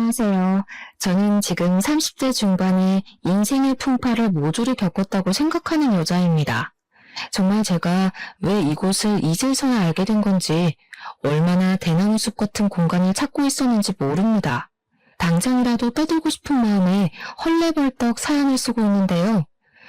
안녕하세요. 저는 지금 30대 중반에 인생의 풍파를 모조리 겪었다고 생각하는 여자입니다. 정말 제가 왜 이곳을 이제서야 알게 된 건지, 얼마나 대나무숲 같은 공간을 찾고 있었는지 모릅니다. 당장이라도 떠들고 싶은 마음에 헐레벌떡 사연을 쓰고 있는데요.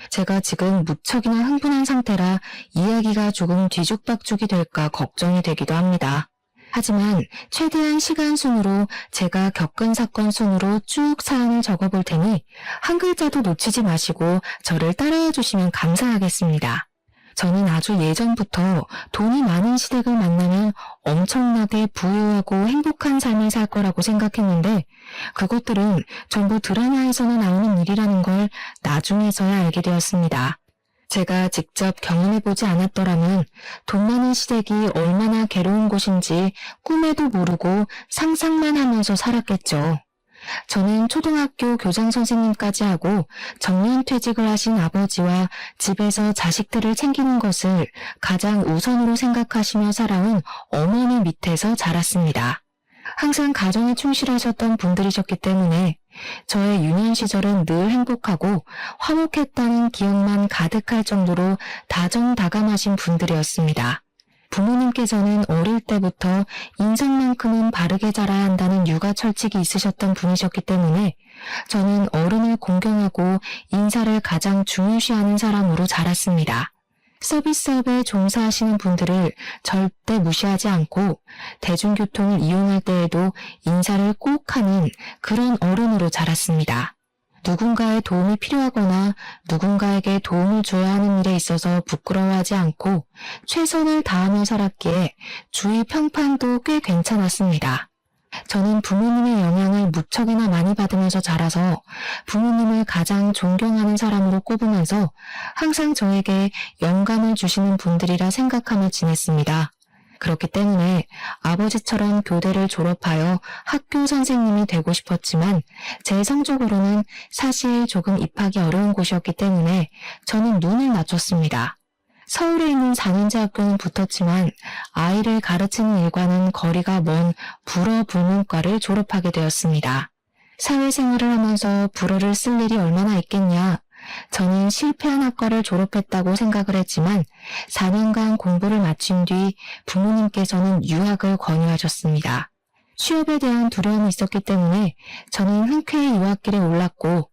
제가 지금 무척이나 흥분한 상태라 이야기가 조금 뒤죽박죽이 될까 걱정이 되기도 합니다. 하지만 최대한 시간 순으로 제가 겪은 사건 순으로 쭉 사연을 적어볼 테니 한 글자도 놓치지 마시고 저를 따라해 주시면 감사하겠습니다. 저는 아주 예전부터 돈이 많은 시댁을 만나면 엄청나게 부유하고 행복한 삶을 살 거라고 생각했는데, 그것들은 전부 드라마에서나 나오는 일이라는 걸 나중에서야 알게 되었습니다. 제가 직접 경험해보지 않았더라면 돈 많은 시댁이 얼마나 괴로운 곳인지 꿈에도 모르고 상상만 하면서 살았겠죠. 저는 초등학교 교장 선생님까지 하고 정년퇴직을 하신 아버지와 집에서 자식들을 챙기는 것을 가장 우선으로 생각하시며 살아온 어머니 밑에서 자랐습니다. 항상 가정에 충실하셨던 분들이셨기 때문에 저의 유년 시절은 늘 행복하고 화목했다는 기억만 가득할 정도로 다정다감하신 분들이었습니다. 부모님께서는 어릴 때부터 인성만큼은 바르게 자라야 한다는 육아 철칙이 있으셨던 분이셨기 때문에 저는 어른을 공경하고 인사를 가장 중요시하는 사람으로 자랐습니다. 서비스업에 종사하시는 분들을 절대 무시하지 않고 대중교통을 이용할 때에도 인사를 꼭 하는 그런 어른으로 자랐습니다. 누군가의 도움이 필요하거나 누군가에게 도움을 줘야 하는 일에 있어서 부끄러워하지 않고 최선을 다하며 살았기에 주위 평판도 꽤 괜찮았습니다. 저는 부모님의 영향을 무척이나 많이 받으면서 자라서 부모님을 가장 존경하는 사람으로 꼽으면서 항상 저에게 영감을 주시는 분들이라 생각하며 지냈습니다. 그렇기 때문에 아버지처럼 교대를 졸업하여 학교 선생님이 되고 싶었지만 제 성적으로는 사실 조금 입학이 어려운 곳이었기 때문에 저는 눈을 낮췄습니다. 서울에 있는 4년제 학교는 붙었지만 아이를 가르치는 일과는 거리가 먼 불어불문과를 졸업하게 되었습니다. 사회생활을 하면서 불어를 쓸 일이 얼마나 있겠냐. 저는 실패한 학과를 졸업했다고 생각을 했지만 4년간 공부를 마친 뒤 부모님께서는 유학을 권유하셨습니다. 취업에 대한 두려움이 있었기 때문에 저는 흔쾌히 유학길에 올랐고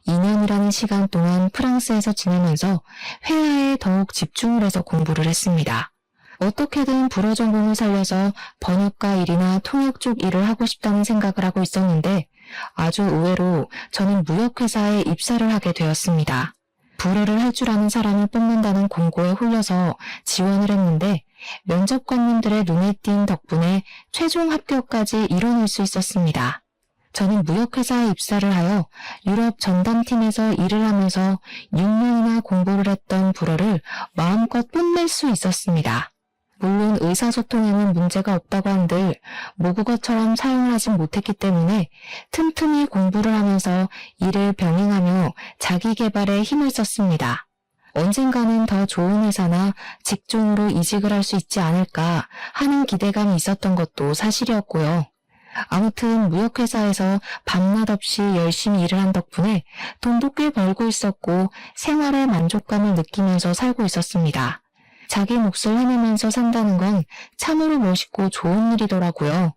2년이라는 시간 동안 프랑스에서 지내면서 회화에 더욱 집중을 해서 공부를 했습니다. 어떻게든 불어 전공을 살려서 번역가 일이나 통역 쪽 일을 하고 싶다는 생각을 하고 있었는데 아주 의외로 저는 무역회사에 입사를 하게 되었습니다. 불어를 할 줄 아는 사람을 뽑는다는 공고에 홀려서 지원을 했는데 면접관님들의 눈에 띈 덕분에 최종 합격까지 이뤄낼 수 있었습니다. 저는 무역회사에 입사를 하여 유럽 전담팀에서 일을 하면서 6년이나 공부를 했던 불어를 마음껏 뽐낼 수 있었습니다. 물론 의사소통에는 문제가 없다고 한들 모국어처럼 사용을 하진 못했기 때문에 틈틈이 공부를 하면서 일을 병행하며 자기 개발에 힘을 썼습니다. 언젠가는 더 좋은 회사나 직종으로 이직을 할 수 있지 않을까 하는 기대감이 있었던 것도 사실이었고요. 아무튼 무역회사에서 밤낮 없이 열심히 일을 한 덕분에 돈도 꽤 벌고 있었고 생활의 만족감을 느끼면서 살고 있었습니다. 자기 몫을 해내면서 산다는 건 참으로 멋있고 좋은 일이더라고요.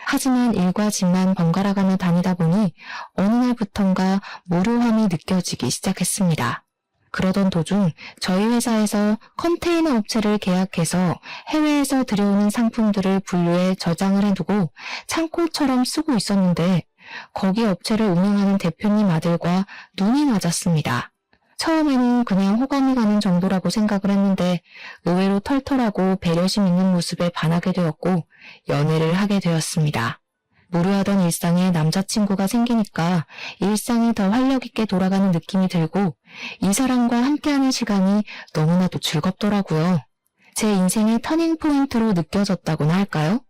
하지만 일과 집만 번갈아가며 다니다 보니 어느 날부턴가 무료함이 느껴지기 시작했습니다. 그러던 도중 저희 회사에서 컨테이너 업체를 계약해서 해외에서 들여오는 상품들을 분류해 저장을 해두고 창고처럼 쓰고 있었는데 거기 업체를 운영하는 대표님 아들과 눈이 맞았습니다. 처음에는 그냥 호감이 가는 정도라고 생각을 했는데 의외로 털털하고 배려심 있는 모습에 반하게 되었고 연애를 하게 되었습니다. 무료하던 일상에 남자친구가 생기니까 일상이 더 활력 있게 돌아가는 느낌이 들고 이 사람과 함께하는 시간이 너무나도 즐겁더라고요. 제 인생의 터닝포인트로 느껴졌다고나 할까요?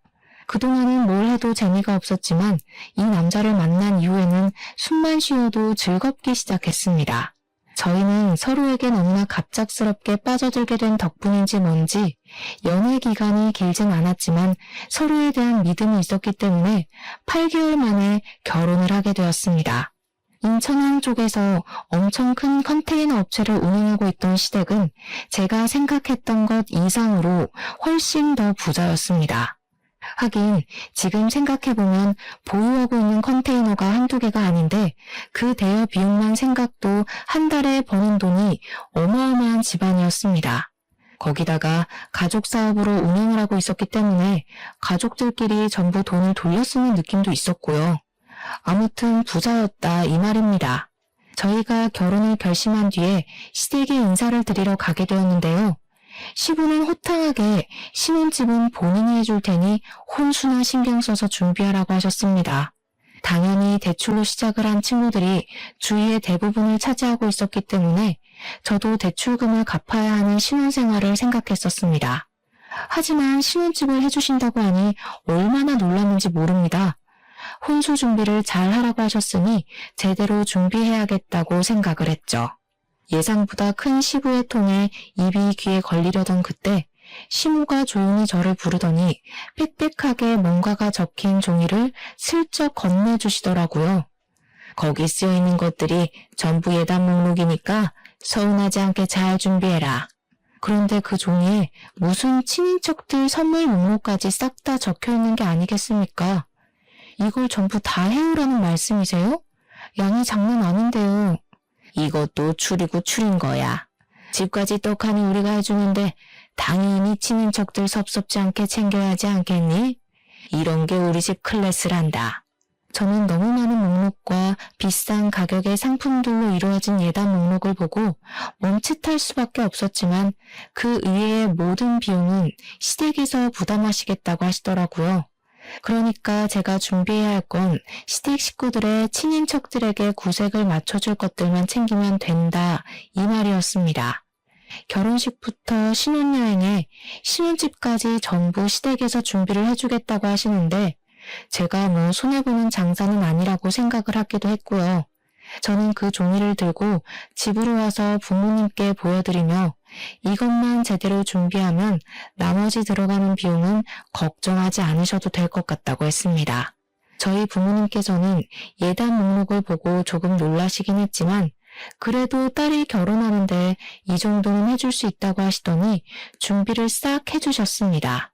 그동안은 뭘 해도 재미가 없었지만 이 남자를 만난 이후에는 숨만 쉬어도 즐겁기 시작했습니다. 저희는 서로에게 너무나 갑작스럽게 빠져들게 된 덕분인지 뭔지 연애 기간이 길진 않았지만 서로에 대한 믿음이 있었기 때문에 8개월 만에 결혼을 하게 되었습니다. 인천항 쪽에서 엄청 큰 컨테이너 업체를 운영하고 있던 시댁은 제가 생각했던 것 이상으로 훨씬 더 부자였습니다. 하긴 지금 생각해보면 보유하고 있는 컨테이너가 한두 개가 아닌데 그 대여 비용만 생각도 한 달에 버는 돈이 어마어마한 집안이었습니다. 거기다가 가족 사업으로 운영을 하고 있었기 때문에 가족들끼리 전부 돈을 돌려 쓰는 느낌도 있었고요. 아무튼 부자였다 이 말입니다. 저희가 결혼을 결심한 뒤에 시댁에 인사를 드리러 가게 되었는데요. 시부는 호탕하게 신혼집은 본인이 해줄 테니 혼수나 신경 써서 준비하라고 하셨습니다. 당연히 대출로 시작을 한 친구들이 주위의 대부분을 차지하고 있었기 때문에 저도 대출금을 갚아야 하는 신혼생활을 생각했었습니다. 하지만 신혼집을 해주신다고 하니 얼마나 놀랐는지 모릅니다. 혼수 준비를 잘 하라고 하셨으니 제대로 준비해야겠다고 생각을 했죠. 예상보다 큰 시부의 톤에 입이 귀에 걸리려던 그때 시모가 조용히 저를 부르더니 빽빽하게 뭔가가 적힌 종이를 슬쩍 건네주시더라고요. 거기 쓰여있는 것들이 전부 예단 목록이니까 서운하지 않게 잘 준비해라. 그런데 그 종이에 무슨 친인척들 선물 목록까지 싹 다 적혀있는 게 아니겠습니까? 이걸 전부 다 해오라는 말씀이세요? 양이 장난 아닌데요. 이것도 추리고 추린 거야. 집까지 떡하니 우리가 해주는데 당연히 친인척들 섭섭지 않게 챙겨야 하지 않겠니? 이런 게 우리 집 클래스란다. 저는 너무 많은 목록과 비싼 가격의 상품들로 이루어진 예단 목록을 보고 멈칫할 수밖에 없었지만 그 이외의 모든 비용은 시댁에서 부담하시겠다고 하시더라고요. 그러니까 제가 준비해야 할 건 시댁 식구들의 친인척들에게 구색을 맞춰줄 것들만 챙기면 된다 이 말이었습니다. 결혼식부터 신혼여행에 신혼집까지 전부 시댁에서 준비를 해주겠다고 하시는데 제가 뭐 손해보는 장사는 아니라고 생각을 하기도 했고요. 저는 그 종이를 들고 집으로 와서 부모님께 보여드리며 이것만 제대로 준비하면 나머지 들어가는 비용은 걱정하지 않으셔도 될 것 같다고 했습니다. 저희 부모님께서는 예단 목록을 보고 조금 놀라시긴 했지만 그래도 딸이 결혼하는데 이 정도는 해줄 수 있다고 하시더니 준비를 싹 해주셨습니다.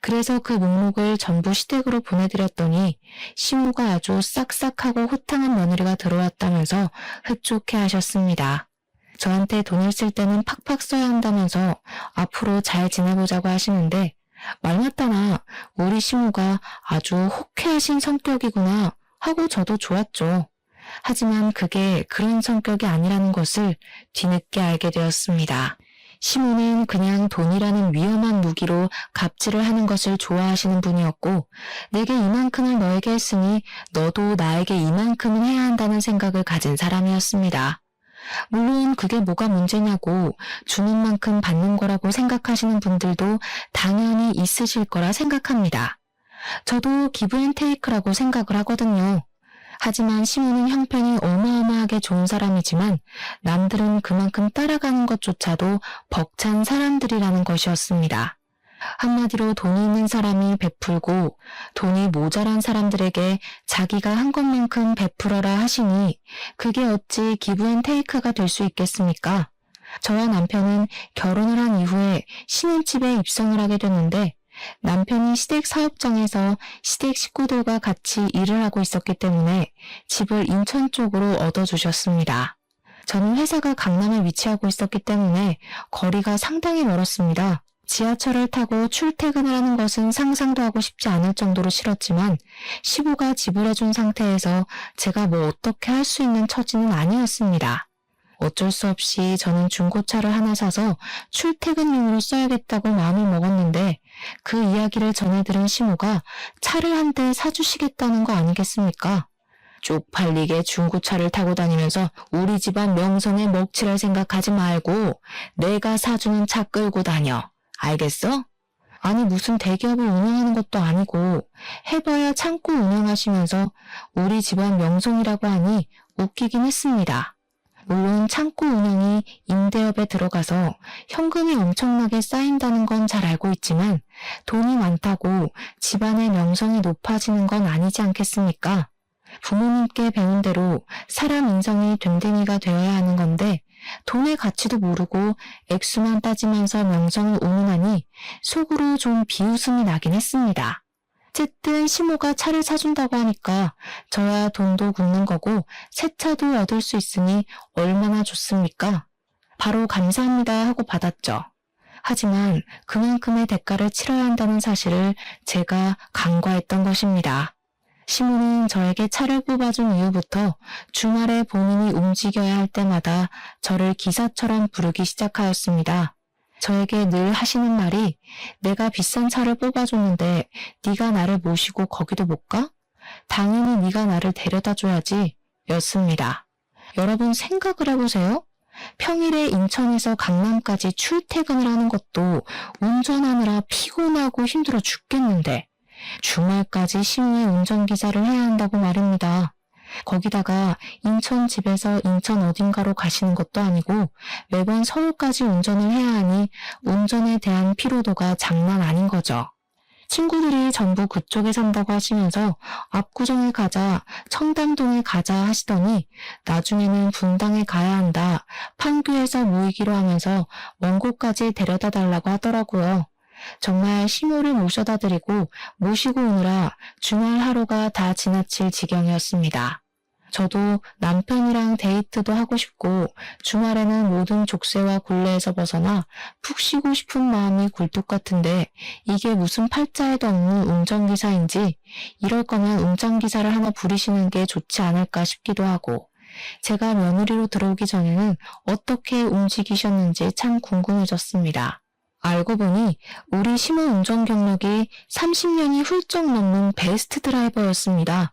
그래서 그 목록을 전부 시댁으로 보내드렸더니 시모가 아주 싹싹하고 호탕한 며느리가 들어왔다면서 흡족해 하셨습니다. 저한테 돈을 쓸 때는 팍팍 써야 한다면서 앞으로 잘 지내보자고 하시는데 말 맞다나 우리 시모가 아주 호쾌하신 성격이구나 하고 저도 좋았죠. 하지만 그게 그런 성격이 아니라는 것을 뒤늦게 알게 되었습니다. 시모는 그냥 돈이라는 위험한 무기로 갑질을 하는 것을 좋아하시는 분이었고 내게 이만큼을 너에게 했으니 너도 나에게 이만큼은 해야 한다는 생각을 가진 사람이었습니다. 물론 그게 뭐가 문제냐고 주는 만큼 받는 거라고 생각하시는 분들도 당연히 있으실 거라 생각합니다. 저도 기브앤테이크라고 생각을 하거든요. 하지만 시모는 형편이 어마어마하게 좋은 사람이지만 남들은 그만큼 따라가는 것조차도 벅찬 사람들이라는 것이었습니다. 한마디로 돈이 있는 사람이 베풀고 돈이 모자란 사람들에게 자기가 한 것만큼 베풀어라 하시니 그게 어찌 기브앤테이크가 될 수 있겠습니까? 저와 남편은 결혼을 한 이후에 신혼집에 입성을 하게 됐는데 남편이 시댁 사업장에서 시댁 식구들과 같이 일을 하고 있었기 때문에 집을 인천 쪽으로 얻어주셨습니다. 저는 회사가 강남에 위치하고 있었기 때문에 거리가 상당히 멀었습니다. 지하철을 타고 출퇴근을 하는 것은 상상도 하고 싶지 않을 정도로 싫었지만 시부가 지불해준 상태에서 제가 뭐 어떻게 할 수 있는 처지는 아니었습니다. 어쩔 수 없이 저는 중고차를 하나 사서 출퇴근용으로 써야겠다고 마음을 먹었는데 그 이야기를 전해 들은 시모가 차를 한 대 사주시겠다는 거 아니겠습니까? 쪽팔리게 중고차를 타고 다니면서 우리 집안 명성에 먹칠할 생각하지 말고 내가 사주는 차 끌고 다녀. 알겠어? 아니 무슨 대기업을 운영하는 것도 아니고 해봐야 창고 운영하시면서 우리 집안 명성이라고 하니 웃기긴 했습니다. 물론 창고 운영이 임대업에 들어가서 현금이 엄청나게 쌓인다는 건 잘 알고 있지만 돈이 많다고 집안의 명성이 높아지는 건 아니지 않겠습니까? 부모님께 배운 대로 사람 인성이 됨됨이가 되어야 하는 건데 돈의 가치도 모르고 액수만 따지면서 명성을 오문하니 속으로 좀 비웃음이 나긴 했습니다. 어쨌든 시모가 차를 사준다고 하니까 저야 돈도 굳는 거고 새 차도 얻을 수 있으니 얼마나 좋습니까? 바로 감사합니다 하고 받았죠. 하지만 그만큼의 대가를 치러야 한다는 사실을 제가 간과했던 것입니다. 시모는 저에게 차를 뽑아준 이후부터 주말에 본인이 움직여야 할 때마다 저를 기사처럼 부르기 시작하였습니다. 저에게 늘 하시는 말이 내가 비싼 차를 뽑아줬는데 네가 나를 모시고 거기도 못 가? 당연히 네가 나를 데려다 줘야지 였습니다. 여러분 생각을 해보세요. 평일에 인천에서 강남까지 출퇴근을 하는 것도 운전하느라 피곤하고 힘들어 죽겠는데 주말까지 시무의 운전기사를 해야 한다고 말입니다. 거기다가 인천 집에서 인천 어딘가로 가시는 것도 아니고 매번 서울까지 운전을 해야 하니 운전에 대한 피로도가 장난 아닌 거죠. 친구들이 전부 그쪽에 산다고 하시면서 압구정에 가자, 청담동에 가자 하시더니 나중에는 분당에 가야 한다, 판교에서 모이기로 하면서 먼 곳까지 데려다 달라고 하더라고요. 정말 시모를 모셔다 드리고 모시고 오느라 주말 하루가 다 지나칠 지경이었습니다. 저도 남편이랑 데이트도 하고 싶고 주말에는 모든 족쇄와 굴레에서 벗어나 푹 쉬고 싶은 마음이 굴뚝 같은데 이게 무슨 팔자에도 없는 운전기사인지 이럴 거면 운전기사를 하나 부리시는 게 좋지 않을까 싶기도 하고 제가 며느리로 들어오기 전에는 어떻게 움직이셨는지 참 궁금해졌습니다. 알고 보니 우리 시모 운전 경력이 30년이 훌쩍 넘는 베스트 드라이버였습니다.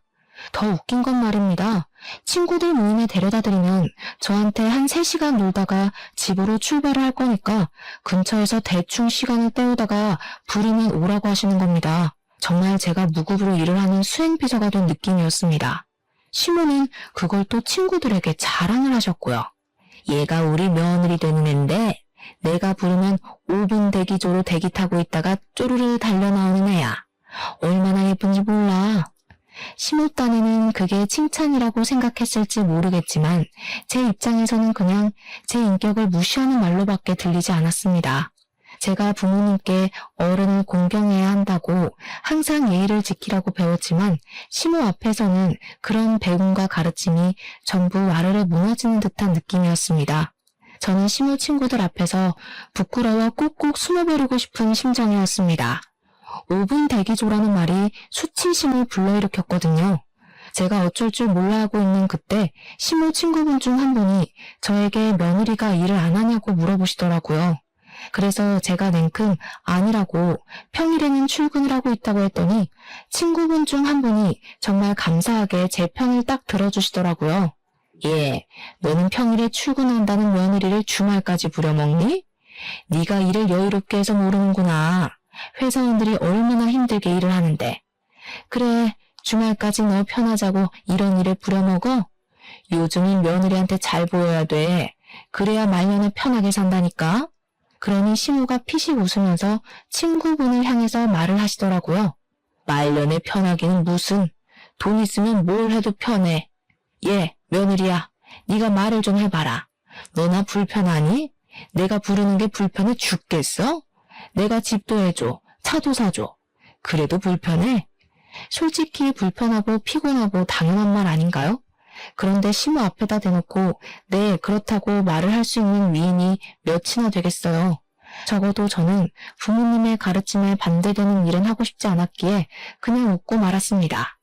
더 웃긴 건 말입니다. 친구들 모임에 데려다 드리면 저한테 한 3시간 놀다가 집으로 출발을 할 거니까 근처에서 대충 시간을 때우다가 부르면 오라고 하시는 겁니다. 정말 제가 무급으로 일을 하는 수행비서가 된 느낌이었습니다. 시모는 그걸 또 친구들에게 자랑을 하셨고요. 얘가 우리 며느리 되는 앤데 내가 부르면 5분 대기조로 대기 타고 있다가 쪼르르 달려 나오는 애야. 얼마나 예쁜지 몰라. 시모 딴에는 그게 칭찬이라고 생각했을지 모르겠지만 제 입장에서는 그냥 제 인격을 무시하는 말로밖에 들리지 않았습니다. 제가 부모님께 어른을 공경해야 한다고 항상 예의를 지키라고 배웠지만 시모 앞에서는 그런 배움과 가르침이 전부 와르르 무너지는 듯한 느낌이었습니다. 저는 시모 친구들 앞에서 부끄러워 꾹꾹 숨어버리고 싶은 심정이었습니다. 5분 대기조라는 말이 수치심을 불러일으켰거든요. 제가 어쩔 줄 몰라 하고 있는 그때 시모 친구분 중 한 분이 저에게 며느리가 일을 안 하냐고 물어보시더라고요. 그래서 제가 냉큼 아니라고 평일에는 출근을 하고 있다고 했더니 친구분 중 한 분이 정말 감사하게 제 편을 딱 들어주시더라고요. 예, 너는 평일에 출근한다는 며느리를 주말까지 부려먹니? 네가 일을 여유롭게 해서 모르는구나. 회사원들이 얼마나 힘들게 일을 하는데. 그래, 주말까지 너 편하자고 이런 일에 부려먹어? 요즘은 며느리한테 잘 보여야 돼. 그래야 말년에 편하게 산다니까. 그러니 시모가 피식 웃으면서 친구분을 향해서 말을 하시더라고요. 말년에 편하기는 무슨. 돈 있으면 뭘 해도 편해. 예, 며느리야, 네가 말을 좀 해봐라. 너나 불편하니? 내가 부르는 게 불편해 죽겠어? 내가 집도 해줘, 차도 사줘. 그래도 불편해? 솔직히 불편하고 피곤하고 당연한 말 아닌가요? 그런데 시모 앞에다 대놓고 네, 그렇다고 말을 할 수 있는 위인이 몇이나 되겠어요. 적어도 저는 부모님의 가르침에 반대되는 일은 하고 싶지 않았기에 그냥 웃고 말았습니다.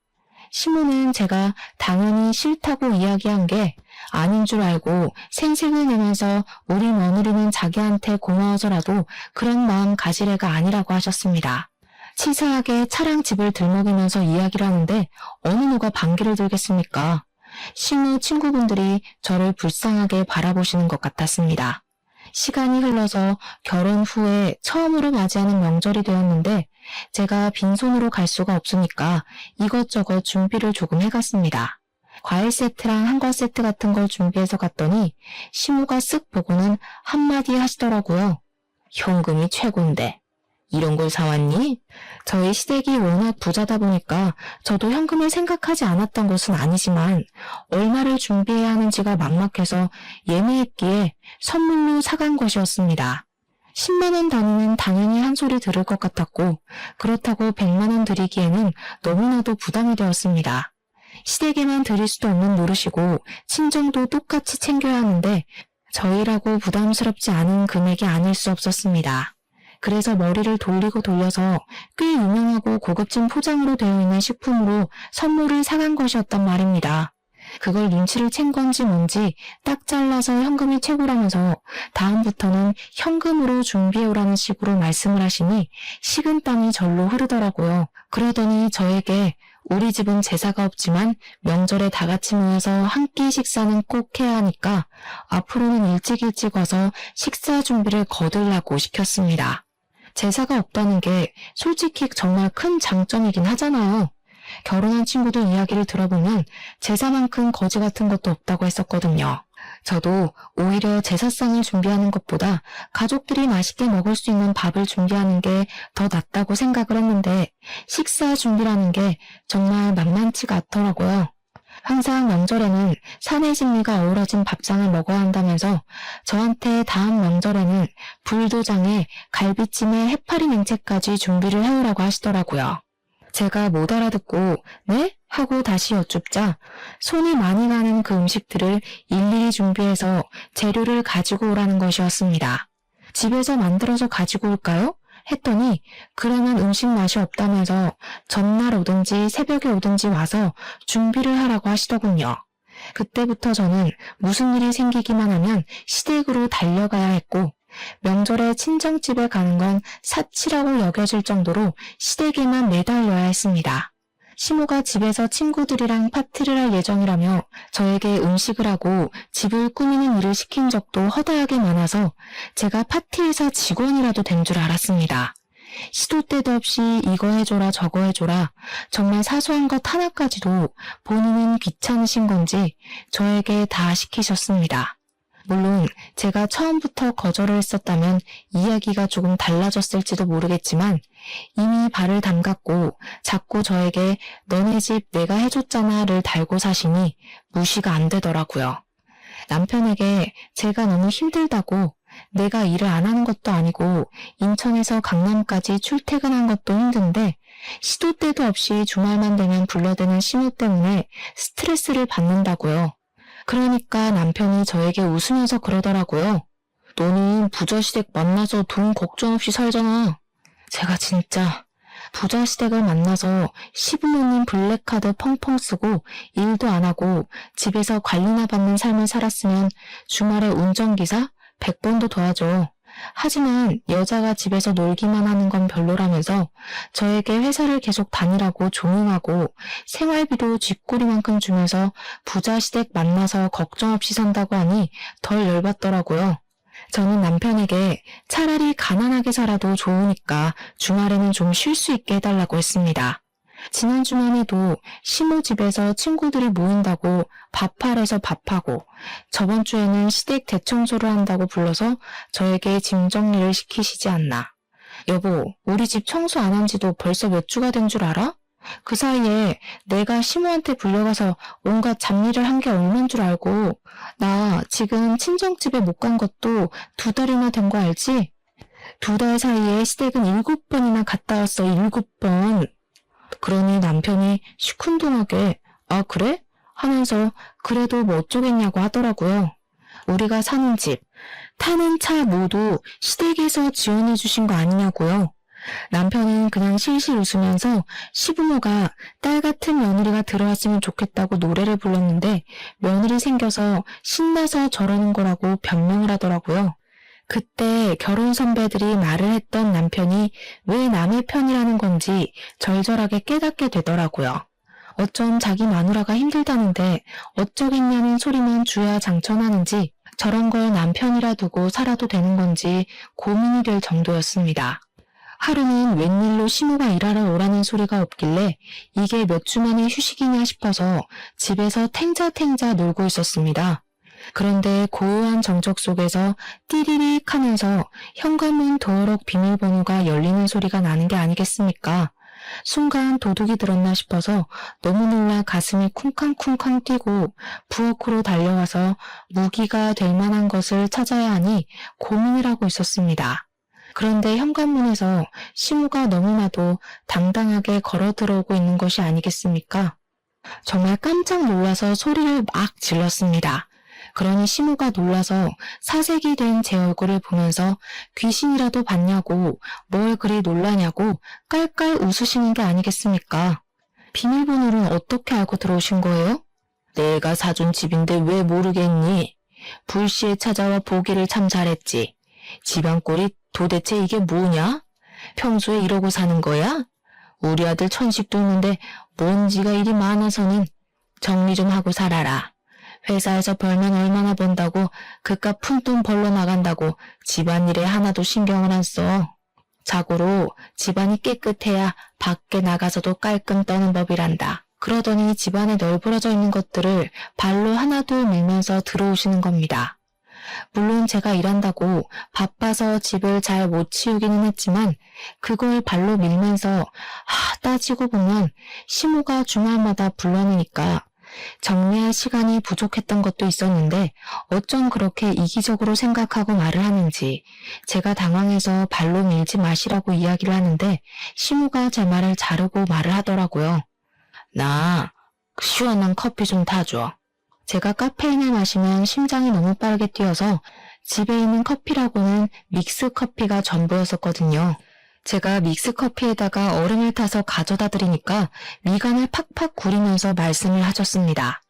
시모는 제가 당연히 싫다고 이야기한 게 아닌 줄 알고 생색을 내면서 우리 며느리는 자기한테 고마워서라도 그런 마음 가질 애가 아니라고 하셨습니다. 치사하게 차랑 집을 들먹이면서 이야기를 하는데 어느 누가 반기를 들겠습니까? 시모 친구분들이 저를 불쌍하게 바라보시는 것 같았습니다. 시간이 흘러서 결혼 후에 처음으로 맞이하는 명절이 되었는데 제가 빈손으로 갈 수가 없으니까 이것저것 준비를 조금 해갔습니다. 과일 세트랑 한과 세트 같은 걸 준비해서 갔더니 시모가 쓱 보고는 한마디 하시더라고요. 현금이 최고인데 이런 걸 사왔니? 저희 시댁이 워낙 부자다 보니까 저도 현금을 생각하지 않았던 것은 아니지만 얼마를 준비해야 하는지가 막막해서 예매했기에 선물로 사간 것이었습니다. 10만 원 단위는 당연히 한 소리 들을 것 같았고 그렇다고 100만 원 드리기에는 너무나도 부담이 되었습니다. 시댁에만 드릴 수도 없는 노릇이고 친정도 똑같이 챙겨야 하는데 저희라고 부담스럽지 않은 금액이 아닐 수 없었습니다. 그래서 머리를 돌리고 돌려서 꽤 유명하고 고급진 포장으로 되어 있는 식품으로 선물을 사간 것이었단 말입니다. 그걸 눈치를 챈 건지 뭔지 딱 잘라서 현금이 최고라면서 다음부터는 현금으로 준비해오라는 식으로 말씀을 하시니 식은땀이 절로 흐르더라고요. 그러더니 저에게 우리 집은 제사가 없지만 명절에 다 같이 모여서 한 끼 식사는 꼭 해야 하니까 앞으로는 일찍 와서 식사 준비를 거들라고 시켰습니다. 제사가 없다는 게 솔직히 정말 큰 장점이긴 하잖아요. 결혼한 친구들 이야기를 들어보면 제사만큼 거지 같은 것도 없다고 했었거든요. 저도 오히려 제사상을 준비하는 것보다 가족들이 맛있게 먹을 수 있는 밥을 준비하는 게 더 낫다고 생각을 했는데 식사 준비라는 게 정말 만만치가 않더라고요. 항상 명절에는 사내 진미가 어우러진 밥상을 먹어야 한다면서 저한테 다음 명절에는 불도장에 갈비찜에 해파리 냉채까지 준비를 해오라고 하시더라고요. 제가 못 알아듣고 네? 하고 다시 여쭙자 손이 많이 가는 그 음식들을 일일이 준비해서 재료를 가지고 오라는 것이었습니다. 집에서 만들어서 가지고 올까요? 했더니 그러면 음식 맛이 없다면서 전날 오든지 새벽에 오든지 와서 준비를 하라고 하시더군요. 그때부터 저는 무슨 일이 생기기만 하면 시댁으로 달려가야 했고 명절에 친정집에 가는 건 사치라고 여겨질 정도로 시댁에만 매달려야 했습니다. 시모가 집에서 친구들이랑 파티를 할 예정이라며 저에게 음식을 하고 집을 꾸미는 일을 시킨 적도 허다하게 많아서 제가 파티회사 직원이라도 된 줄 알았습니다. 시도 때도 없이 이거 해줘라 저거 해줘라 정말 사소한 것 하나까지도 본인은 귀찮으신 건지 저에게 다 시키셨습니다. 물론 제가 처음부터 거절을 했었다면 이야기가 조금 달라졌을지도 모르겠지만 이미 발을 담갔고 자꾸 저에게 너네 집 내가 해줬잖아를 달고 사시니 무시가 안 되더라고요. 남편에게 제가 너무 힘들다고 내가 일을 안 하는 것도 아니고 인천에서 강남까지 출퇴근한 것도 힘든데 시도 때도 없이 주말만 되면 불러대는 시모 때문에 스트레스를 받는다고요. 그러니까 남편이 저에게 웃으면서 그러더라고요. 너는 부자시댁 만나서 돈 걱정 없이 살잖아. 제가 진짜 부자시댁을 만나서 시부모님 블랙카드 펑펑 쓰고 일도 안 하고 집에서 관리나 받는 삶을 살았으면 주말에 운전기사 100번도 더 하죠. 하지만 여자가 집에서 놀기만 하는 건 별로라면서 저에게 회사를 계속 다니라고 종용하고 생활비도 쥐꼬리만큼 주면서 부자시댁 만나서 걱정 없이 산다고 하니 덜 열받더라고요. 저는 남편에게 차라리 가난하게 살아도 좋으니까 주말에는 좀 쉴 수 있게 해달라고 했습니다. 지난 주말에도 시모 집에서 친구들이 모인다고 밥할에서 밥하고 저번 주에는 시댁 대청소를 한다고 불러서 저에게 짐 정리를 시키시지 않나. 여보, 우리 집 청소 안 한 지도 벌써 몇 주가 된 줄 알아? 그 사이에 내가 시모한테 불려가서 온갖 잡일을 한 게 얼만 줄 알고 나 지금 친정집에 못 간 것도 2달이나 된 거 알지? 2달 사이에 시댁은 7번이나 갔다 왔어. 7번. 그러니 남편이 시큰둥하게 아 그래? 하면서 그래도 뭐 어쩌겠냐고 하더라고요. 우리가 사는 집, 타는 차 모두 시댁에서 지원해 주신 거 아니냐고요. 남편은 그냥 실실 웃으면서 시부모가 딸 같은 며느리가 들어왔으면 좋겠다고 노래를 불렀는데 며느리 생겨서 신나서 저러는 거라고 변명을 하더라고요. 그때 결혼 선배들이 말을 했던 남편이 왜 남의 편이라는 건지 절절하게 깨닫게 되더라고요. 어쩜 자기 마누라가 힘들다는데 어쩌겠냐는 소리만 주야장천하는지 저런 걸 남편이라 두고 살아도 되는 건지 고민이 될 정도였습니다. 하루는 웬일로 시모가 일하러 오라는 소리가 없길래 이게 몇 주 만의 휴식이냐 싶어서 집에서 탱자탱자 놀고 있었습니다. 그런데 고요한 정적 속에서 띠리릭 하면서 현관문 도어록 비밀번호가 열리는 소리가 나는 게 아니겠습니까? 순간 도둑이 들었나 싶어서 너무 놀라 가슴이 쿵쾅쿵쾅 뛰고 부엌으로 달려와서 무기가 될 만한 것을 찾아야 하니 고민을 하고 있었습니다. 그런데 현관문에서 시모가 너무나도 당당하게 걸어 들어오고 있는 것이 아니겠습니까? 정말 깜짝 놀라서 소리를 막 질렀습니다. 그러니 시모가 놀라서 사색이 된 제 얼굴을 보면서 귀신이라도 봤냐고 뭘 그리 놀라냐고 깔깔 웃으시는 게 아니겠습니까? 비밀번호를 어떻게 알고 들어오신 거예요? 내가 사준 집인데 왜 모르겠니? 불시에 찾아와 보기를 참 잘했지. 집안꼴이 도대체 이게 뭐냐? 평소에 이러고 사는 거야? 우리 아들 천식도 있는데 먼지가 이리 많아서는 정리 좀 하고 살아라. 회사에서 벌면 얼마나 번다고 그깟 푼돈 벌러 나간다고 집안일에 하나도 신경을 안 써. 자고로 집안이 깨끗해야 밖에 나가서도 깔끔 떠는 법이란다. 그러더니 집안에 널브러져 있는 것들을 발로 하나둘 밀면서 들어오시는 겁니다. 물론 제가 일한다고 바빠서 집을 잘 못 치우기는 했지만 그걸 발로 밀면서 따지고 보면 시모가 주말마다 불러내니까 정리할 시간이 부족했던 것도 있었는데 어쩜 그렇게 이기적으로 생각하고 말을 하는지 제가 당황해서 발로 밀지 마시라고 이야기를 하는데 시모가 제 말을 자르고 말을 하더라고요. 나 시원한 커피 좀 타줘. 제가 카페인을 마시면 심장이 너무 빠르게 뛰어서 집에 있는 커피라고는 믹스커피가 전부였었거든요. 제가 믹스커피에다가 얼음을 타서 가져다 드리니까 미간을 팍팍 구리면서 말씀을 하셨습니다.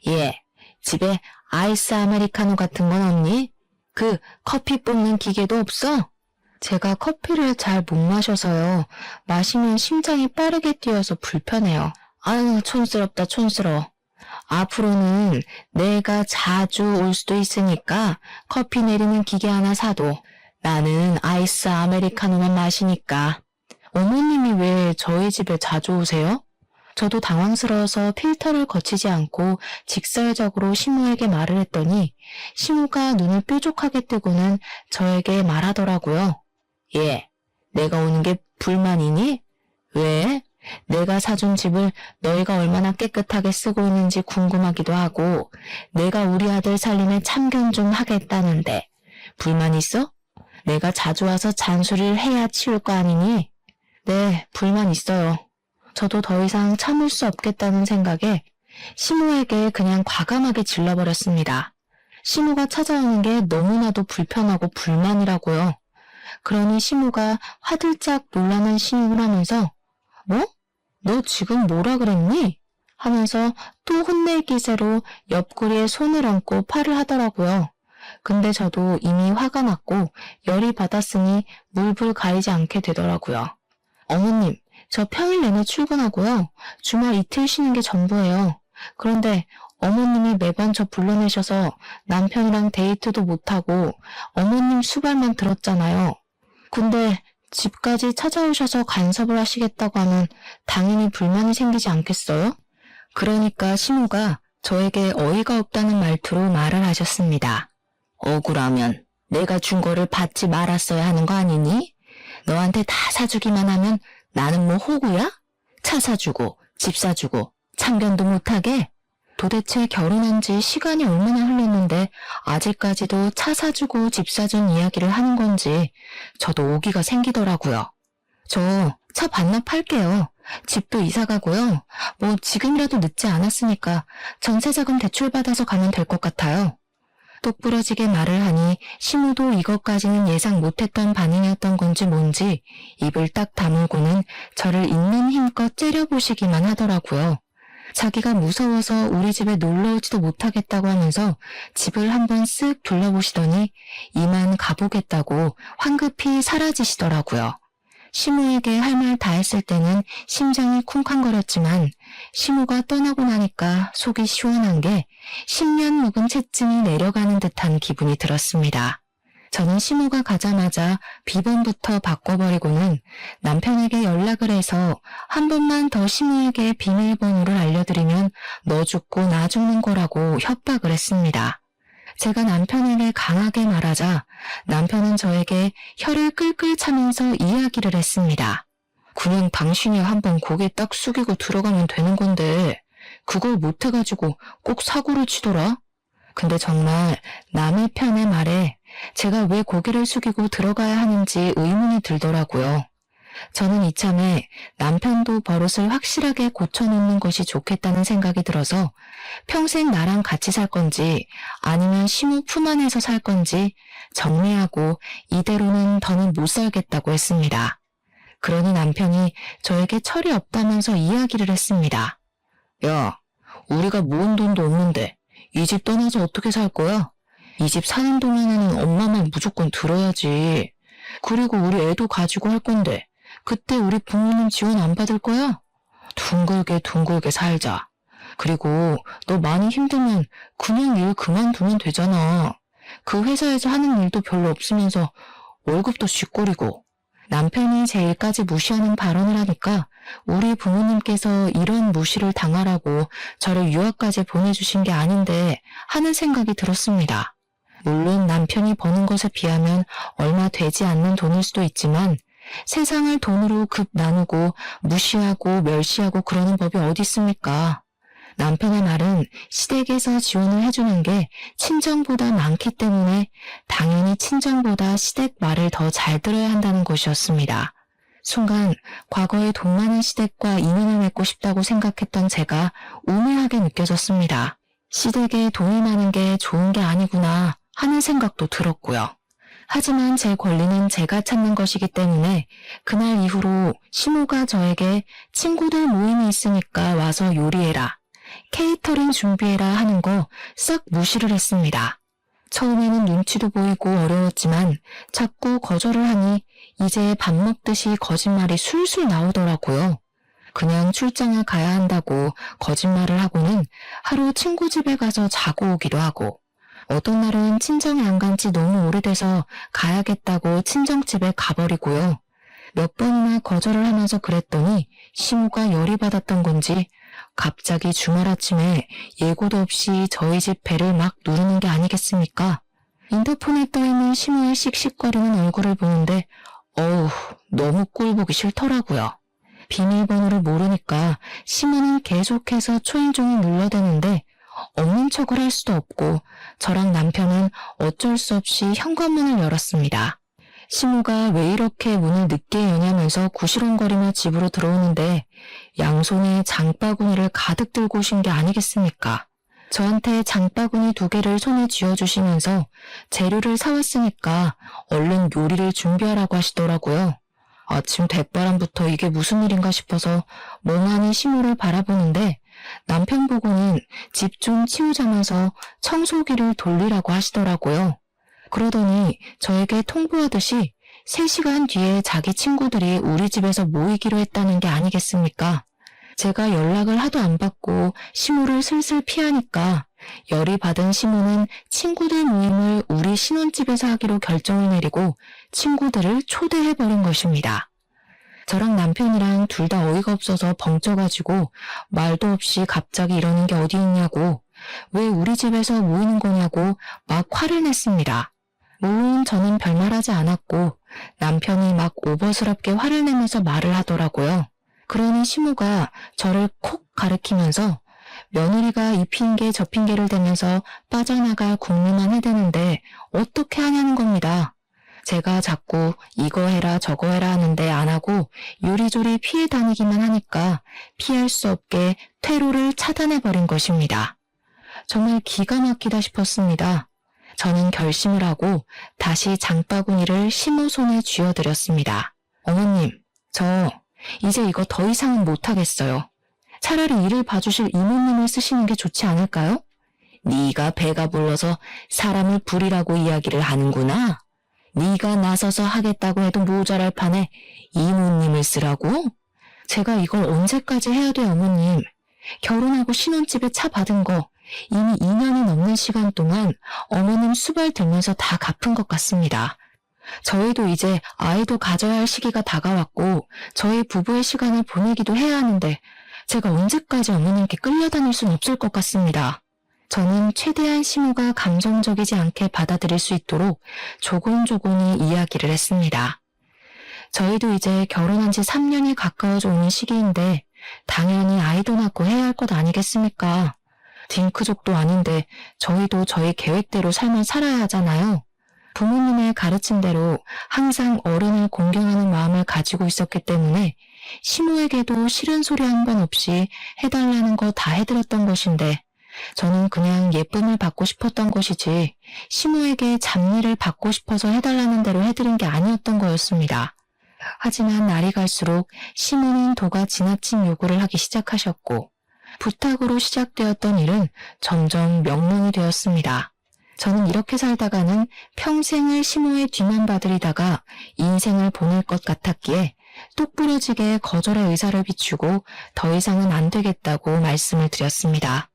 예, 집에 아이스 아메리카노 같은 건 없니? 그 커피 뽑는 기계도 없어? 제가 커피를 잘 못 마셔서요. 마시면 심장이 빠르게 뛰어서 불편해요. 아유, 촌스럽다, 촌스러워. 앞으로는 내가 자주 올 수도 있으니까 커피 내리는 기계 하나 사도. 나는 아이스 아메리카노만 마시니까. 어머님이 왜 저희 집에 자주 오세요? 저도 당황스러워서 필터를 거치지 않고 직설적으로 시모에게 말을 했더니 시모가 눈을 뾰족하게 뜨고는 저에게 말하더라고요. 예, 내가 오는 게 불만이니? 왜? 내가 사준 집을 너희가 얼마나 깨끗하게 쓰고 있는지 궁금하기도 하고 내가 우리 아들 살림에 참견 좀 하겠다는데 불만 있어? 내가 자주 와서 잔소리를 해야 치울 거 아니니? 네, 불만 있어요. 저도 더 이상 참을 수 없겠다는 생각에 시모에게 그냥 과감하게 질러버렸습니다. 시모가 찾아오는 게 너무나도 불편하고 불만이라고요. 그러니 시모가 화들짝 놀라는 신용을 하면서 뭐? 너 지금 뭐라 그랬니? 하면서 또 혼낼 기세로 옆구리에 손을 얹고 팔을 하더라고요. 근데 저도 이미 화가 났고 열이 받았으니 물불 가리지 않게 되더라고요. 어머님, 저 평일 내내 출근하고요. 주말 이틀 쉬는 게 전부예요. 그런데 어머님이 매번 저 불러내셔서 남편이랑 데이트도 못하고 어머님 수발만 들었잖아요. 근데 집까지 찾아오셔서 간섭을 하시겠다고 하면 당연히 불만이 생기지 않겠어요? 그러니까 시모가 저에게 어이가 없다는 말투로 말을 하셨습니다. 억울하면 내가 준 거를 받지 말았어야 하는 거 아니니? 너한테 다 사주기만 하면 나는 뭐 호구야? 차 사주고 집 사주고 참견도 못하게? 도대체 결혼한 지 시간이 얼마나 흘렀는데 아직까지도 차 사주고 집 사준 이야기를 하는 건지 저도 오기가 생기더라고요. 저 차 반납할게요. 집도 이사 가고요. 뭐 지금이라도 늦지 않았으니까 전세자금 대출받아서 가면 될 것 같아요. 똑부러지게 말을 하니 시모도 이것까지는 예상 못했던 반응이었던 건지 뭔지 입을 딱 다물고는 저를 있는 힘껏 째려보시기만 하더라고요. 자기가 무서워서 우리 집에 놀러 오지도 못하겠다고 하면서 집을 한번 쓱 둘러보시더니 이만 가보겠다고 황급히 사라지시더라고요. 시모에게 할 말 다 했을 때는 심장이 쿵쾅거렸지만 시모가 떠나고 나니까 속이 시원한 게 10년 묵은 채증이 내려가는 듯한 기분이 들었습니다. 저는 시모가 가자마자 비번부터 바꿔버리고는 남편에게 연락을 해서 한 번만 더 시모에게 비밀번호를 알려드리면 너 죽고 나 죽는 거라고 협박을 했습니다. 제가 남편에게 강하게 말하자 남편은 저에게 혀를 끌끌 차면서 이야기를 했습니다. 그냥 당신이 한번 고개 딱 숙이고 들어가면 되는 건데 그걸 못해가지고 꼭 사고를 치더라? 근데 정말 남의 편의 말에 제가 왜 고개를 숙이고 들어가야 하는지 의문이 들더라고요. 저는 이참에 남편도 버릇을 확실하게 고쳐놓는 것이 좋겠다는 생각이 들어서 평생 나랑 같이 살 건지 아니면 시모 품 안에서 살 건지 정리하고 이대로는 더는 못 살겠다고 했습니다. 그러니 남편이 저에게 철이 없다면서 이야기를 했습니다. 야, 우리가 모은 돈도 없는데 이 집 떠나서 어떻게 살 거야? 이 집 사는 동안에는 엄마 말 무조건 들어야지. 그리고 우리 애도 가지고 할 건데 그때 우리 부모님 지원 안 받을 거야? 둥글게 둥글게 살자. 그리고 너 많이 힘들면 그냥 일 그만두면 되잖아. 그 회사에서 하는 일도 별로 없으면서 월급도 쥐꼬리고. 남편이 제 일까지 무시하는 발언을 하니까 우리 부모님께서 이런 무시를 당하라고 저를 유학까지 보내주신 게 아닌데 하는 생각이 들었습니다. 물론 남편이 버는 것에 비하면 얼마 되지 않는 돈일 수도 있지만 세상을 돈으로 급 나누고 무시하고 멸시하고 그러는 법이 어디 있습니까? 남편의 말은 시댁에서 지원을 해주는 게 친정보다 많기 때문에 당연히 친정보다 시댁 말을 더 잘 들어야 한다는 것이었습니다. 순간 과거의 돈 많은 시댁과 인연을 맺고 싶다고 생각했던 제가 우매하게 느껴졌습니다. 시댁에 돈이 많은 게 좋은 게 아니구나 하는 생각도 들었고요. 하지만 제 권리는 제가 찾는 것이기 때문에 그날 이후로 시모가 저에게 친구들 모임이 있으니까 와서 요리해라, 케이터링 준비해라 하는 거 싹 무시를 했습니다. 처음에는 눈치도 보이고 어려웠지만 자꾸 거절을 하니 이제 밥 먹듯이 거짓말이 술술 나오더라고요. 그냥 출장을 가야 한다고 거짓말을 하고는 하루 친구 집에 가서 자고 오기도 하고 어떤 날은 친정에 안 간 지 너무 오래돼서 가야겠다고 친정집에 가버리고요. 몇 번이나 거절을 하면서 그랬더니 시모가 열이 받았던 건지 갑자기 주말 아침에 예고도 없이 저희 집 배를 막 누르는 게 아니겠습니까? 인터폰에 떠있는 시모의 씩씩거리는 얼굴을 보는데 어우, 너무 꼴 보기 싫더라고요. 비밀번호를 모르니까 시모는 계속해서 초인종을 눌러대는데 없는 척을 할 수도 없고 저랑 남편은 어쩔 수 없이 현관문을 열었습니다. 시모가 왜 이렇게 문을 늦게 여냐면서 구시렁거리며 집으로 들어오는데 양손에 장바구니를 가득 들고 오신 게 아니겠습니까? 저한테 장바구니 2개를 손에 쥐어주시면서 재료를 사왔으니까 얼른 요리를 준비하라고 하시더라고요. 아침 대바람부터 이게 무슨 일인가 싶어서 멍하니 시모를 바라보는데 남편 보고는 집 좀 치우자면서 청소기를 돌리라고 하시더라고요. 그러더니 저에게 통보하듯이 3시간 뒤에 자기 친구들이 우리 집에서 모이기로 했다는 게 아니겠습니까? 제가 연락을 하도 안 받고 시모를 슬슬 피하니까 열이 받은 시모는 친구들 모임을 우리 신혼집에서 하기로 결정을 내리고 친구들을 초대해버린 것입니다. 저랑 남편이랑 둘 다 어이가 없어서 벙쪄가지고 말도 없이 갑자기 이러는 게 어디 있냐고, 왜 우리 집에서 모이는 거냐고 막 화를 냈습니다. 물론 저는 별말하지 않았고 남편이 막 오버스럽게 화를 내면서 말을 하더라고요. 그러니 시모가 저를 콕 가리키면서 며느리가 이 핑계 저 핑계를 대면서 빠져나갈 궁리만 해대는데 어떻게 하냐는 겁니다. 제가 자꾸 이거 해라 저거 해라 하는데 안 하고 요리조리 피해 다니기만 하니까 피할 수 없게 퇴로를 차단해버린 것입니다. 정말 기가 막히다 싶었습니다. 저는 결심을 하고 다시 장바구니를 시모 손에 쥐어드렸습니다. 어머님, 저 이제 이거 더 이상은 못하겠어요. 차라리 일을 봐주실 이모님을 쓰시는 게 좋지 않을까요? 네가 배가 불러서 사람을 부리라고 이야기를 하는구나. 네가 나서서 하겠다고 해도 모자랄 판에 이모님을 쓰라고? 제가 이걸 언제까지 해야 돼, 어머님? 결혼하고 신혼집에 차 받은 거 이미 2년이 넘는 시간 동안 어머님 수발 들면서 다 갚은 것 같습니다. 저희도 이제 아이도 가져야 할 시기가 다가왔고 저희 부부의 시간을 보내기도 해야 하는데 제가 언제까지 어머님께 끌려다닐 순 없을 것 같습니다. 저는 최대한 시모가 감정적이지 않게 받아들일 수 있도록 조곤조곤히 이야기를 했습니다. 저희도 이제 결혼한 지 3년이 가까워져 오는 시기인데 당연히 아이도 낳고 해야 할 것 아니겠습니까? 딩크족도 아닌데 저희도 저희 계획대로 삶을 살아야 하잖아요. 부모님의 가르침대로 항상 어른을 공경하는 마음을 가지고 있었기 때문에 시모에게도 싫은 소리 한 번 없이 해달라는 거 다 해드렸던 것인데 저는 그냥 예쁨을 받고 싶었던 것이지 시모에게 잡일을 받고 싶어서 해달라는 대로 해드린 게 아니었던 거였습니다. 하지만 날이 갈수록 시모는 도가 지나친 요구를 하기 시작하셨고 부탁으로 시작되었던 일은 점점 명령이 되었습니다. 저는 이렇게 살다가는 평생을 시모의 뒤만 봐드리다가 인생을 보낼 것 같았기에 똑부러지게 거절의 의사를 비추고 더 이상은 안 되겠다고 말씀을 드렸습니다.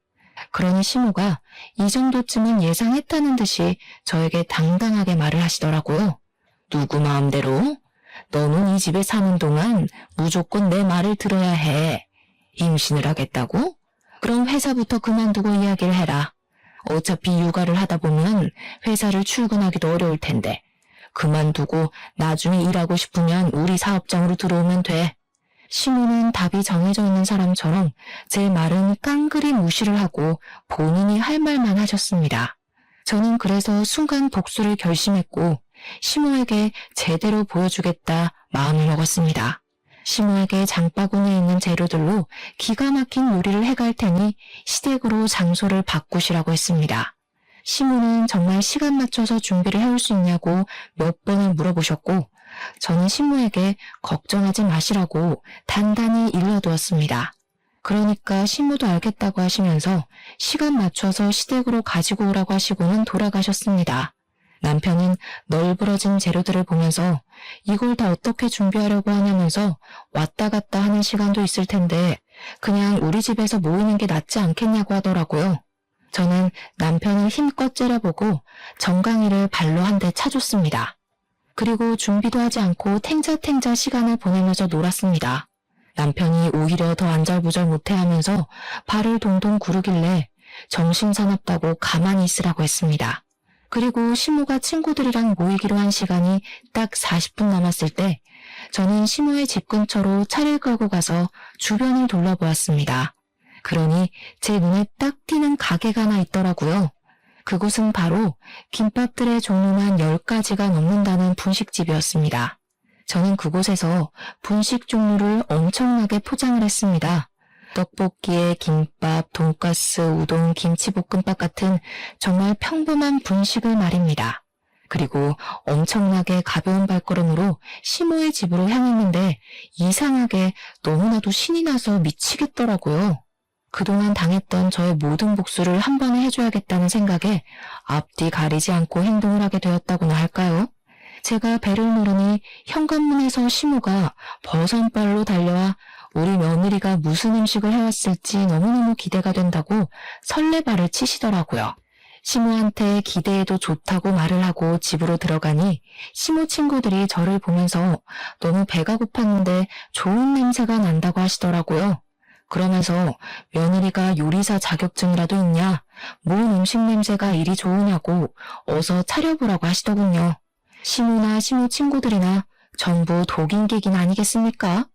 그러니 시모가 이 정도쯤은 예상했다는 듯이 저에게 당당하게 말을 하시더라고요. 누구 마음대로? 너는 이 집에 사는 동안 무조건 내 말을 들어야 해. 임신을 하겠다고? 그럼 회사부터 그만두고 이야기를 해라. 어차피 육아를 하다 보면 회사를 출근하기도 어려울 텐데 그만두고 나중에 일하고 싶으면 우리 사업장으로 들어오면 돼. 시모는 답이 정해져 있는 사람처럼 제 말은 깡그리 무시를 하고 본인이 할 말만 하셨습니다. 저는 그래서 순간 복수를 결심했고 시모에게 제대로 보여주겠다 마음을 먹었습니다. 시모에게 장바구니에 있는 재료들로 기가 막힌 요리를 해갈 테니 시댁으로 장소를 바꾸시라고 했습니다. 시모는 정말 시간 맞춰서 준비를 해올 수 있냐고 몇 번을 물어보셨고 저는 시모에게 걱정하지 마시라고 단단히 일러두었습니다. 그러니까 시모도 알겠다고 하시면서 시간 맞춰서 시댁으로 가지고 오라고 하시고는 돌아가셨습니다. 남편은 널브러진 재료들을 보면서 이걸 다 어떻게 준비하려고 하냐면서 왔다 갔다 하는 시간도 있을 텐데 그냥 우리 집에서 모이는 게 낫지 않겠냐고 하더라고요. 저는 남편을 힘껏 째려보고 정강이를 발로 한 대 차줬습니다. 그리고 준비도 하지 않고 탱자탱자 시간을 보내면서 놀았습니다. 남편이 오히려 더 안절부절 못해하면서 발을 동동 구르길래 정신사납다고 가만히 있으라고 했습니다. 그리고 시모가 친구들이랑 모이기로 한 시간이 딱 40분 남았을 때 저는 시모의 집 근처로 차를 끌고 가서 주변을 둘러보았습니다. 그러니 제 눈에 딱 띄는 가게가 하나 있더라고요. 그곳은 바로 김밥들의 종류만 10가지가 넘는다는 분식집이었습니다. 저는 그곳에서 분식 종류를 엄청나게 포장을 했습니다. 떡볶이에 김밥, 돈가스, 우동, 김치볶음밥 같은 정말 평범한 분식을 말입니다. 그리고 엄청나게 가벼운 발걸음으로 시모의 집으로 향했는데 이상하게 너무나도 신이 나서 미치겠더라고요. 그동안 당했던 저의 모든 복수를 한 번에 해줘야겠다는 생각에 앞뒤 가리지 않고 행동을 하게 되었다고나 할까요? 제가 배를 누르니 현관문에서 시모가 버선발로 달려와 우리 며느리가 무슨 음식을 해왔을지 너무너무 기대가 된다고 설레발을 치시더라고요. 시모한테 기대해도 좋다고 말을 하고 집으로 들어가니 시모 친구들이 저를 보면서 너무 배가 고팠는데 좋은 냄새가 난다고 하시더라고요. 그러면서 며느리가 요리사 자격증이라도 있냐? 뭔 음식 냄새가 이리 좋으냐고 어서 차려보라고 하시더군요. 시모나 시모 친구들이나 전부 독인객인 아니겠습니까?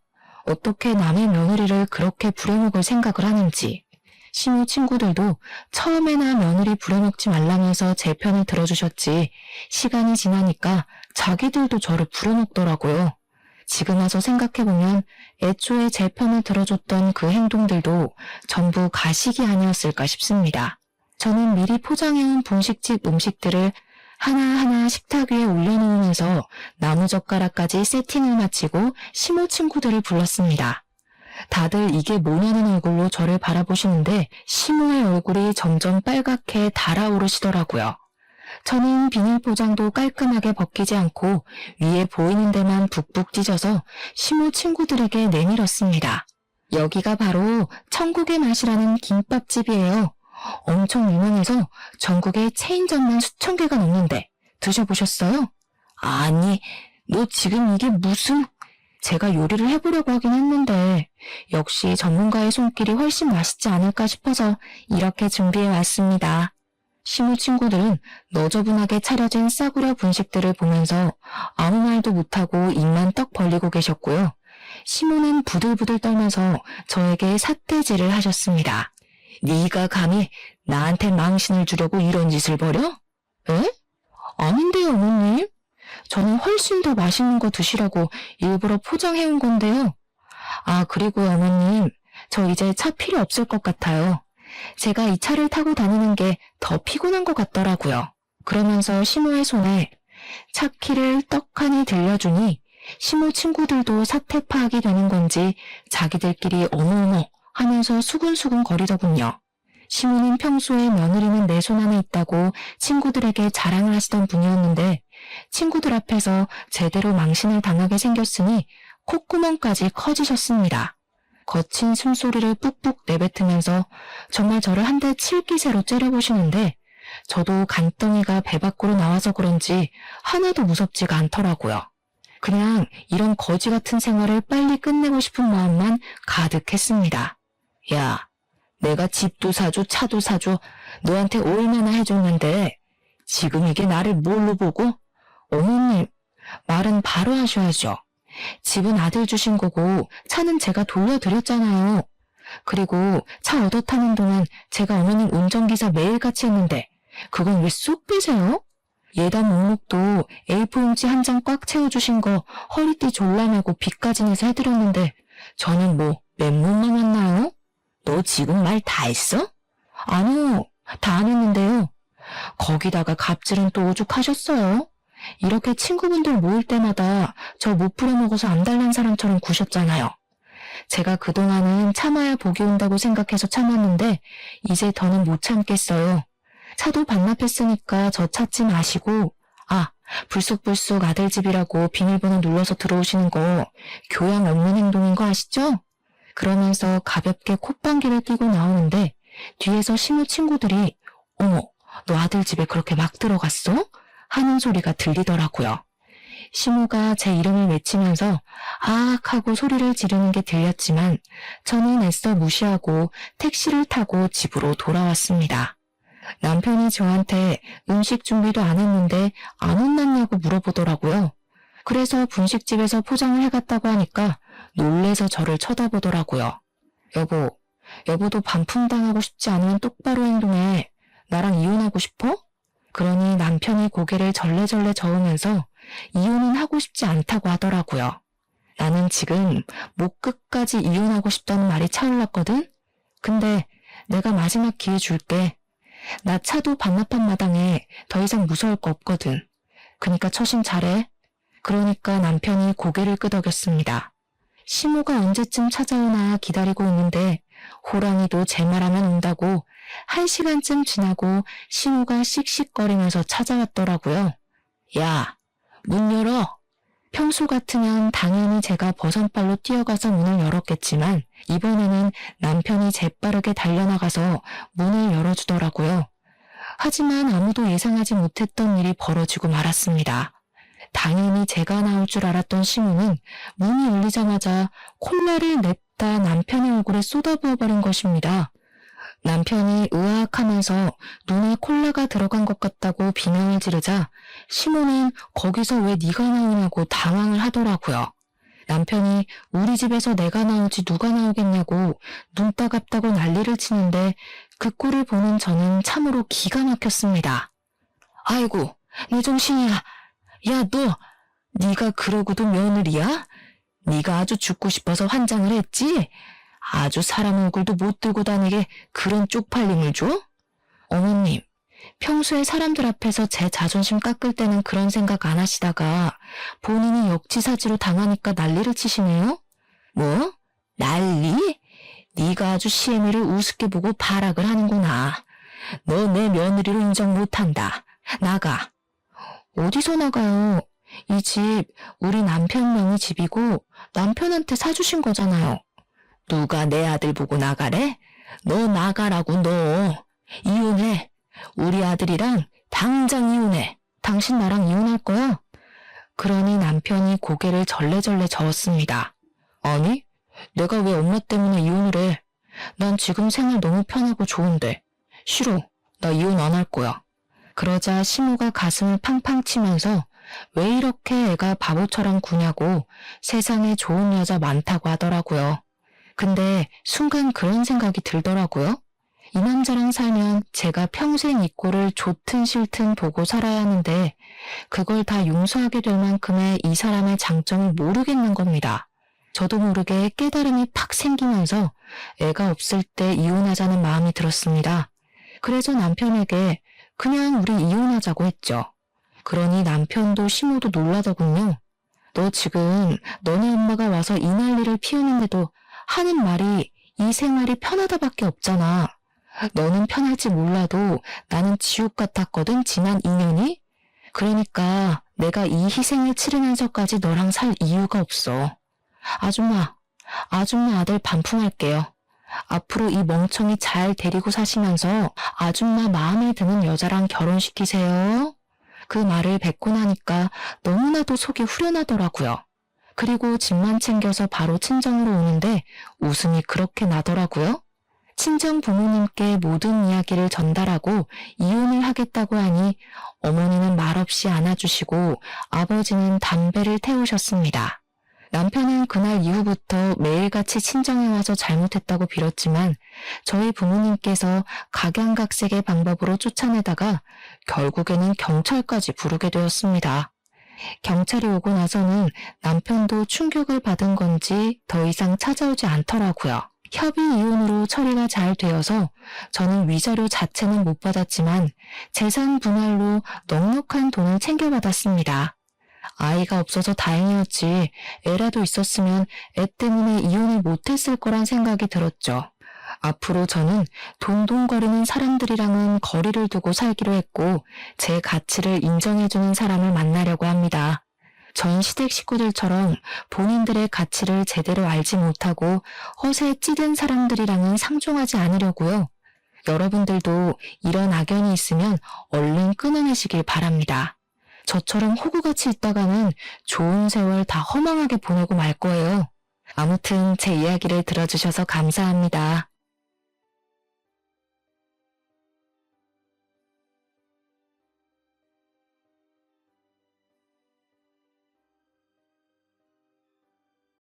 어떻게 남의 며느리를 그렇게 부려먹을 생각을 하는지. 시모 친구들도 처음에나 며느리 부려먹지 말라면서 제 편을 들어주셨지 시간이 지나니까 자기들도 저를 부려먹더라고요. 지금 와서 생각해보면 애초에 제 편을 들어줬던 그 행동들도 전부 가식이 아니었을까 싶습니다. 저는 미리 포장해온 분식집 음식들을 하나하나 식탁 위에 올려놓으면서 나무젓가락까지 세팅을 마치고 시모 친구들을 불렀습니다. 다들 이게 뭐냐는 얼굴로 저를 바라보시는데 시모의 얼굴이 점점 빨갛게 달아오르시더라고요. 저는 비닐 포장도 깔끔하게 벗기지 않고 위에 보이는 데만 북북 찢어서 시모 친구들에게 내밀었습니다. 여기가 바로 천국의 맛이라는 김밥집이에요. 엄청 유명해서 전국에 체인점만 수천 개가 넘는데 드셔보셨어요? 아니, 너 지금 이게 무슨... 제가 요리를 해보려고 하긴 했는데 역시 전문가의 손길이 훨씬 맛있지 않을까 싶어서 이렇게 준비해 왔습니다. 시무 친구들은 너저분하게 차려진 싸구려 분식들을 보면서 아무 말도 못하고 입만 떡 벌리고 계셨고요. 시무는 부들부들 떨면서 저에게 삿대질을 하셨습니다. 네가 감히 나한테 망신을 주려고 이런 짓을 벌여? 에? 아닌데요, 어머님. 저는 훨씬 더 맛있는 거 드시라고 일부러 포장해온 건데요. 아, 그리고 어머님, 저 이제 차 필요 없을 것 같아요. 제가 이 차를 타고 다니는 게 더 피곤한 것 같더라고요. 그러면서 시모의 손에 차 키를 떡하니 들려주니 시모 친구들도 사태 파악이 되는 건지 자기들끼리 어머어머 하면서 수근수근 거리더군요. 시모는 평소에 며느리는 내 손 안에 있다고 친구들에게 자랑을 하시던 분이었는데 친구들 앞에서 제대로 망신을 당하게 생겼으니 콧구멍까지 커지셨습니다. 거친 숨소리를 뿍뿍 내뱉으면서 정말 저를 한 대 칠 기세로 째려보시는데 저도 간덩이가 배 밖으로 나와서 그런지 하나도 무섭지가 않더라고요. 그냥 이런 거지 같은 생활을 빨리 끝내고 싶은 마음만 가득했습니다. 야, 내가 집도 사줘 차도 사줘 너한테 얼마나 해줬는데 지금 이게 나를 뭘로 보고? 어머님, 말은 바로 하셔야죠. 집은 아들 주신 거고 차는 제가 돌려드렸잖아요. 그리고 차 얻어 타는 동안 제가 어머님 운전기사 매일같이 했는데 그건 왜 쏙 빼세요? 예단 목록도 A4 용지 한 장 꽉 채워주신 거 허리띠 졸라매고 빚까지 내서 해드렸는데 저는 뭐 맨몸만 왔나요? 너 지금 말 다 했어? 아니요, 다 안 했는데요. 거기다가 갑질은 또 오죽하셨어요? 이렇게 친구분들 모일 때마다 저 못 부려먹어서 암달난 사람처럼 구셨잖아요. 제가 그동안은 참아야 복이 온다고 생각해서 참았는데 이제 더는 못 참겠어요. 차도 반납했으니까 저 찾지 마시고 불쑥불쑥 아들 집이라고 비밀번호 눌러서 들어오시는 거 교양 없는 행동인 거 아시죠? 그러면서 가볍게 콧방귀를 끼고 나오는데 뒤에서 시무 친구들이 어머, 너 아들 집에 그렇게 막 들어갔어? 하는 소리가 들리더라고요. 시무가 제 이름을 외치면서 아악 하고 소리를 지르는 게 들렸지만 저는 애써 무시하고 택시를 타고 집으로 돌아왔습니다. 남편이 저한테 음식 준비도 안 했는데 안 혼났냐고 물어보더라고요. 그래서 분식집에서 포장을 해갔다고 하니까 놀래서 저를 쳐다보더라고요. 여보도 반품당하고 싶지 않으면 똑바로 행동해. 나랑 이혼하고 싶어? 그러니 남편이 고개를 절레절레 저으면서 이혼은 하고 싶지 않다고 하더라고요. 나는 지금 목 끝까지 이혼하고 싶다는 말이 차올랐거든? 근데 내가 마지막 기회 줄게. 나 차도 반납한 마당에 더 이상 무서울 거 없거든. 그니까 처신 잘해. 그러니까 남편이 고개를 끄덕였습니다. 시모가 언제쯤 찾아오나 기다리고 있는데 호랑이도 제 말하면 온다고 1시간쯤 지나고 시모가 씩씩거리면서 찾아왔더라고요. 야, 문 열어. 평소 같으면 당연히 제가 버선발로 뛰어가서 문을 열었겠지만 이번에는 남편이 재빠르게 달려나가서 문을 열어주더라고요. 하지만 아무도 예상하지 못했던 일이 벌어지고 말았습니다. 당연히 제가 나올 줄 알았던 시모는 문이 열리자마자 콜라를 냅다 남편의 얼굴에 쏟아부어버린 것입니다. 남편이 으악하면서 눈에 콜라가 들어간 것 같다고 비명을 지르자 시모는 거기서 왜 네가 나오냐고 당황을 하더라고요. 남편이 우리 집에서 내가 나오지 누가 나오겠냐고 눈 따갑다고 난리를 치는데 그 꼴을 보는 저는 참으로 기가 막혔습니다. 아이고, 내 정신이야. 야, 네가 그러고도 며느리야? 네가 아주 죽고 싶어서 환장을 했지? 아주 사람 얼굴도 못 들고 다니게 그런 쪽팔림을 줘? 어머님, 평소에 사람들 앞에서 제 자존심 깎을 때는 그런 생각 안 하시다가 본인이 역지사지로 당하니까 난리를 치시네요? 뭐? 난리? 네가 아주 시애미를 우습게 보고 발악을 하는구나. 너 내 며느리로 인정 못한다. 나가. 어디서 나가요? 이 집 우리 남편 명의 집이고 남편한테 사주신 거잖아요. 누가 내 아들 보고 나가래? 너 나가라고 너. 이혼해. 우리 아들이랑 당장 이혼해. 당신 나랑 이혼할 거야? 그러니 남편이 고개를 절레절레 저었습니다. 아니, 내가 왜 엄마 때문에 이혼을 해? 난 지금 생활 너무 편하고 좋은데. 싫어. 나 이혼 안 할 거야. 그러자 시모가 가슴을 팡팡 치면서 왜 이렇게 애가 바보처럼 구냐고 세상에 좋은 여자 많다고 하더라고요. 근데 순간 그런 생각이 들더라고요. 이 남자랑 살면 제가 평생 이 꼴을 좋든 싫든 보고 살아야 하는데 그걸 다 용서하게 될 만큼의 이 사람의 장점을 모르겠는 겁니다. 저도 모르게 깨달음이 팍 생기면서 애가 없을 때 이혼하자는 마음이 들었습니다. 그래서 남편에게 그냥 우리 이혼하자고 했죠. 그러니 남편도 시모도 놀라더군요. 너 지금 너네 엄마가 와서 이 난리를 피우는데도 하는 말이 이 생활이 편하다밖에 없잖아. 너는 편할지 몰라도 나는 지옥 같았거든 지난 2년이? 그러니까 내가 이 희생을 치르면서까지 너랑 살 이유가 없어. 아줌마 아들 반품할게요. 앞으로 이 멍청이 잘 데리고 사시면서 아줌마 마음에 드는 여자랑 결혼시키세요. 그 말을 뱉고 나니까 너무나도 속이 후련하더라고요. 그리고 집만 챙겨서 바로 친정으로 오는데 웃음이 그렇게 나더라고요. 친정 부모님께 모든 이야기를 전달하고 이혼을 하겠다고 하니 어머니는 말없이 안아주시고 아버지는 담배를 태우셨습니다. 남편은 그날 이후부터 매일같이 친정에 와서 잘못했다고 빌었지만 저희 부모님께서 각양각색의 방법으로 쫓아내다가 결국에는 경찰까지 부르게 되었습니다. 경찰이 오고 나서는 남편도 충격을 받은 건지 더 이상 찾아오지 않더라고요. 협의 이혼으로 처리가 잘 되어서 저는 위자료 자체는 못 받았지만 재산 분할로 넉넉한 돈을 챙겨받았습니다. 아이가 없어서 다행이었지 애라도 있었으면 애 때문에 이혼을 못했을 거란 생각이 들었죠. 앞으로 저는 동동거리는 사람들이랑은 거리를 두고 살기로 했고 제 가치를 인정해주는 사람을 만나려고 합니다. 전 시댁 식구들처럼 본인들의 가치를 제대로 알지 못하고 허세에 찌든 사람들이랑은 상종하지 않으려고요. 여러분들도 이런 악연이 있으면 얼른 끊어내시길 바랍니다. 저처럼 호구같이 있다가는 좋은 세월 다 허망하게 보내고 말 거예요. 아무튼 제 이야기를 들어주셔서 감사합니다.